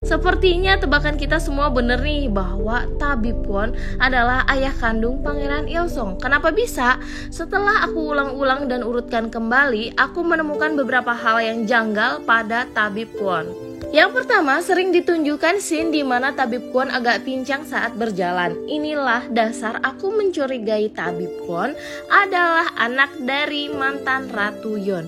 Sepertinya tebakan kita semua bener nih bahwa Tabib Kwon adalah ayah kandung Pangeran Ilsong. Kenapa bisa? Setelah aku ulang-ulang dan urutkan kembali, aku menemukan beberapa hal yang janggal pada Tabib Kwon. Yang pertama, sering ditunjukkan scene di mana Tabib Kwon agak pincang saat berjalan. Inilah dasar aku mencurigai Tabib Kwon adalah anak dari mantan Ratu Yeon.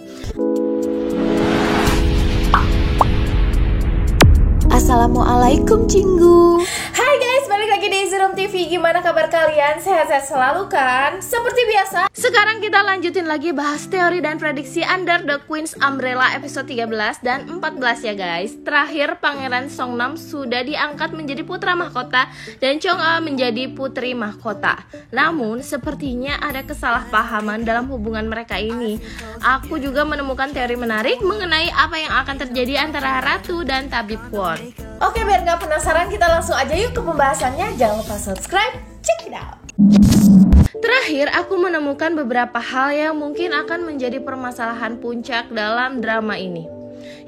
Assalamualaikum Cinggu. Hai guys, balik lagi di Easy Room TV. Gimana kabar kalian? Sehat-sehat selalu kan? Seperti biasa, sekarang kita lanjutin lagi bahas teori dan prediksi Under the Queen's Umbrella episode 13 dan 14 ya guys. Terakhir Pangeran Songnam sudah diangkat menjadi putra mahkota dan Chong-a menjadi putri mahkota. Namun sepertinya ada kesalahpahaman dalam hubungan mereka ini. Aku juga menemukan teori menarik mengenai apa yang akan terjadi antara Ratu dan Tabib Kwon. Oke, biar gak penasaran, kita langsung aja yuk ke pembahasannya. Jangan lupa subscribe, check it out. Terakhir, aku menemukan beberapa hal yang mungkin akan menjadi permasalahan puncak dalam drama ini.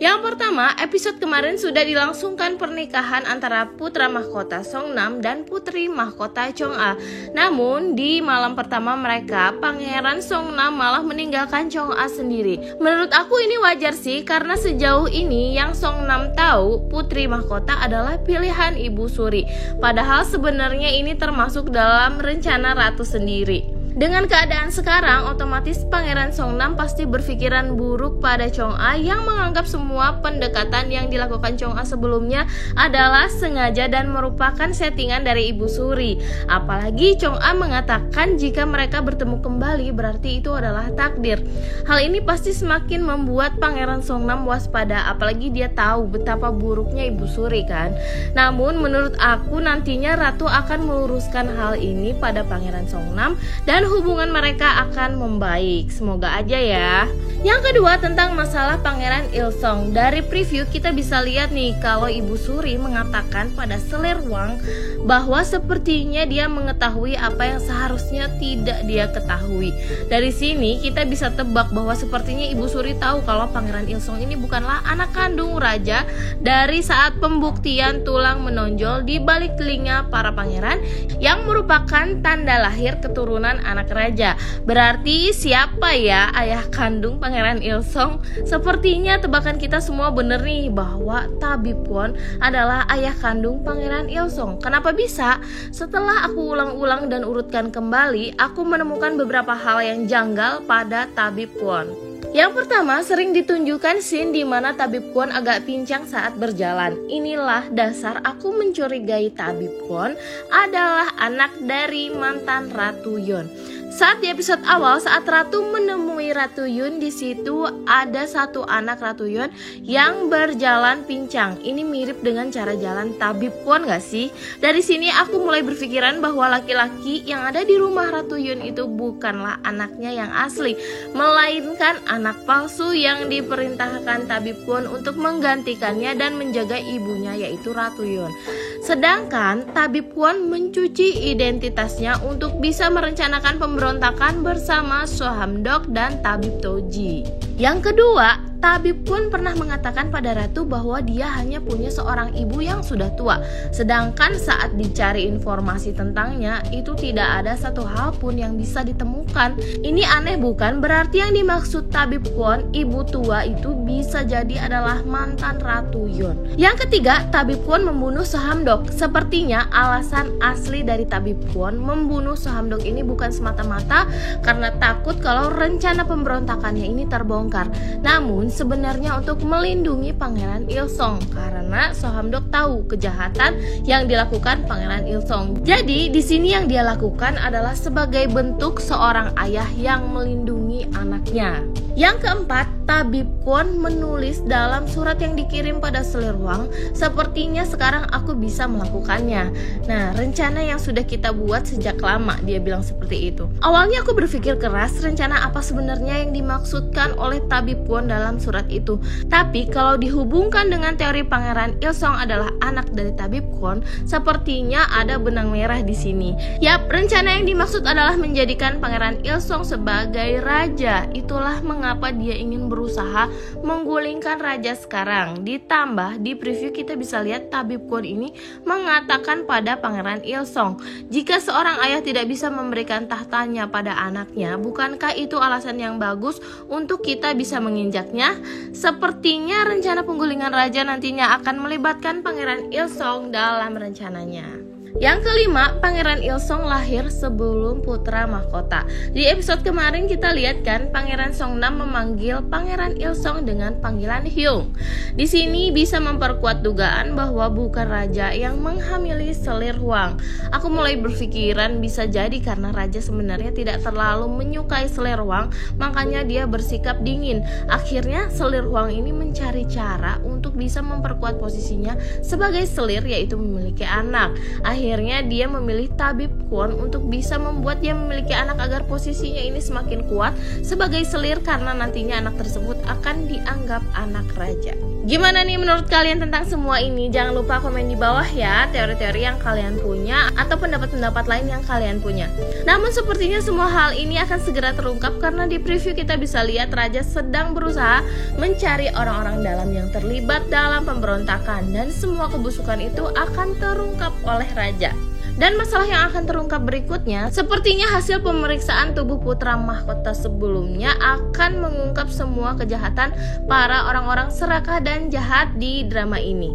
Yang pertama, episode kemarin sudah dilangsungkan pernikahan antara putra mahkota Songnam dan putri mahkota Chong-a. Namun, di malam pertama mereka, Pangeran Songnam malah meninggalkan Chong-a sendiri. Menurut aku ini wajar sih, karena sejauh ini yang Songnam tahu, putri mahkota adalah pilihan Ibu Suri. Padahal sebenarnya ini termasuk dalam rencana Ratu sendiri. Dengan keadaan sekarang, otomatis Pangeran Songnam pasti berpikiran buruk pada Chong-a yang menganggap semua pendekatan yang dilakukan Chong-a sebelumnya adalah sengaja dan merupakan settingan dari Ibu Suri. Apalagi Chong-a mengatakan jika mereka bertemu kembali berarti itu adalah takdir. Hal ini pasti semakin membuat Pangeran Songnam waspada, apalagi dia tahu betapa buruknya Ibu Suri kan. Namun menurut aku nantinya Ratu akan meluruskan hal ini pada Pangeran Songnam dan hubungan mereka akan membaik. Semoga aja ya. Yang kedua, tentang masalah Pangeran Ilsong. Dari preview kita bisa lihat nih kalau Ibu Suri mengatakan pada Selerwang bahwa sepertinya dia mengetahui apa yang seharusnya tidak dia ketahui. Dari sini kita bisa tebak bahwa sepertinya Ibu Suri tahu kalau Pangeran Ilsong ini bukanlah anak kandung raja dari saat pembuktian tulang menonjol di balik telinga para pangeran yang merupakan tanda lahir keturunan anak raja. Berarti siapa ya ayah kandung Pangeran Ilsong? Sepertinya tebakan kita semua bener nih bahwa Tabib Kwon adalah ayah kandung Pangeran Ilsong. Kenapa bisa? Setelah aku ulang-ulang dan urutkan kembali, aku menemukan beberapa hal yang janggal pada Tabib Kwon. Yang pertama, sering ditunjukkan scene di mana Tabib Kwon agak pincang saat berjalan. Inilah dasar aku mencurigai Tabib Kwon adalah anak dari mantan Ratu Yeon. Saat di episode awal, saat Ratu menemui Ratu Yeon, di situ ada satu anak Ratu Yeon yang berjalan pincang. Ini mirip dengan cara jalan Tabib Kwon gak sih? Dari sini aku mulai berpikiran bahwa laki-laki yang ada di rumah Ratu Yeon itu bukanlah anaknya yang asli, melainkan anak palsu yang diperintahkan Tabib Kwon untuk menggantikannya dan menjaga ibunya, yaitu Ratu Yeon. Sedangkan Tabib Kwon mencuci identitasnya untuk bisa merencanakan pemberontakan bersama Sohamdok dan Tabib Toji. Yang kedua, Tabib Kwon pernah mengatakan pada Ratu bahwa dia hanya punya seorang ibu yang sudah tua. Sedangkan saat dicari informasi tentangnya, itu tidak ada satu hal pun yang bisa ditemukan. Ini aneh bukan? Berarti yang dimaksud Tabib Kwon, ibu tua itu bisa jadi adalah mantan Ratu Yeon. Yang ketiga, Tabib Kwon membunuh Sohamdok. Sepertinya alasan asli dari Tabib Kwon membunuh Sohamdok ini bukan semata-mata karena takut kalau rencana pemberontakannya ini terbongkar. Namun sebenarnya untuk melindungi Pangeran Ilsong karena Sohamdok tahu kejahatan yang dilakukan Pangeran Ilsong. Jadi di sini yang dia lakukan adalah sebagai bentuk seorang ayah yang melindungi anaknya. Yang keempat, Tabib Kwon menulis dalam surat yang dikirim pada Selerwang, sepertinya sekarang aku bisa melakukannya. Nah, rencana yang sudah kita buat sejak lama, dia bilang seperti itu. Awalnya aku berpikir keras rencana apa sebenarnya yang dimaksudkan oleh Tabib Kwon dalam surat itu. Tapi kalau dihubungkan dengan teori Pangeran Ilsong adalah anak dari Tabib Kwon, sepertinya ada benang merah di sini. Yap, rencana yang dimaksud adalah menjadikan Pangeran Ilsong sebagai raja raja. Itulah mengapa dia ingin berusaha menggulingkan raja sekarang. Ditambah di preview kita bisa lihat tabib Kwon ini mengatakan pada Pangeran Ilsong, jika seorang ayah tidak bisa memberikan tahtanya pada anaknya, bukankah itu alasan yang bagus untuk kita bisa menginjaknya? Sepertinya rencana penggulingan raja nantinya akan melibatkan Pangeran Ilsong dalam rencananya. Yang kelima, Pangeran Ilsong lahir sebelum putra mahkota. Di episode kemarin kita lihat kan Pangeran Songnam memanggil Pangeran Ilsong dengan panggilan Hyung. Di sini bisa memperkuat dugaan bahwa bukan raja yang menghamili Selir Hwang. Aku mulai berpikiran bisa jadi karena raja sebenarnya tidak terlalu menyukai Selir Hwang, makanya dia bersikap dingin. Akhirnya Selir Hwang ini mencari cara untuk bisa memperkuat posisinya sebagai selir, yaitu memiliki anak. Akhirnya dia memilih tabib Kwon untuk bisa membuat dia memiliki anak agar posisinya ini semakin kuat sebagai selir karena nantinya anak tersebut akan dianggap anak raja. Gimana nih menurut kalian tentang semua ini? Jangan lupa komen di bawah ya teori-teori yang kalian punya atau pendapat-pendapat lain yang kalian punya. Namun sepertinya semua hal ini akan segera terungkap karena di preview kita bisa lihat raja sedang berusaha mencari orang-orang dalam yang terlibat dalam pemberontakan dan semua kebusukan itu akan terungkap oleh raja. Dan masalah yang akan terungkap berikutnya, sepertinya hasil pemeriksaan tubuh putra mahkota sebelumnya akan mengungkap semua kejahatan para orang-orang serakah dan jahat di drama ini.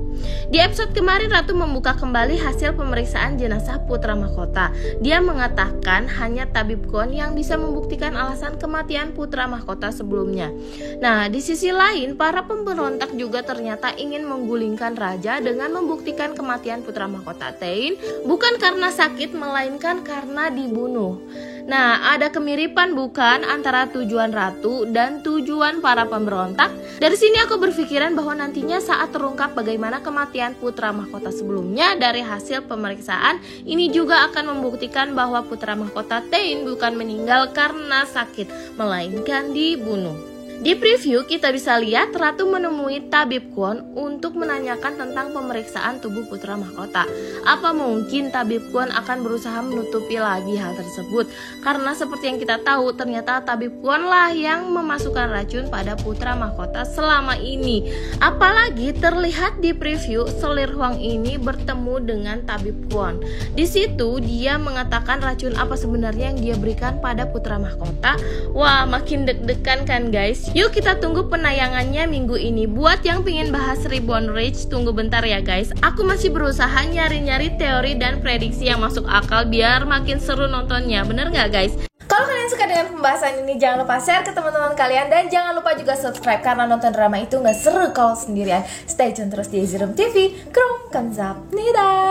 Di episode kemarin Ratu membuka kembali hasil pemeriksaan jenazah putra mahkota. Dia mengatakan hanya tabib Kwon yang bisa membuktikan alasan kematian putra mahkota sebelumnya. Nah, di sisi lain para pemberontak juga ternyata ingin menggulingkan raja dengan membuktikan kematian putra mahkota Taein bukan karena sakit melainkan karena dibunuh. Nah, ada kemiripan bukan antara tujuan ratu dan tujuan para pemberontak? Dari sini aku berpikiran bahwa nantinya saat terungkap bagaimana kematian putra mahkota sebelumnya dari hasil pemeriksaan, ini juga akan membuktikan bahwa putra mahkota Taein bukan meninggal karena sakit, melainkan dibunuh. Di preview kita bisa lihat Ratu menemui tabib Kwon untuk menanyakan tentang pemeriksaan tubuh putra mahkota. Apa mungkin tabib Kwon akan berusaha menutupi lagi hal tersebut? Karena seperti yang kita tahu ternyata tabib Kwon lah yang memasukkan racun pada putra mahkota selama ini. Apalagi terlihat di preview Selir Hwang ini bertemu dengan tabib Kwon. Di situ dia mengatakan racun apa sebenarnya yang dia berikan pada putra mahkota. Wah, makin deg-degan kan guys? Yuk kita tunggu penayangannya minggu ini. Buat yang pingin bahas Reborn Rage, tunggu bentar ya guys. Aku masih berusaha nyari-nyari teori dan prediksi yang masuk akal biar makin seru nontonnya. Bener gak guys? Kalau kalian suka dengan pembahasan ini, jangan lupa share ke teman-teman kalian. Dan jangan lupa juga subscribe, karena nonton drama itu gak seru kalau sendirian. Stay tune terus di Easy Room TV. Krom, kamsahamnida.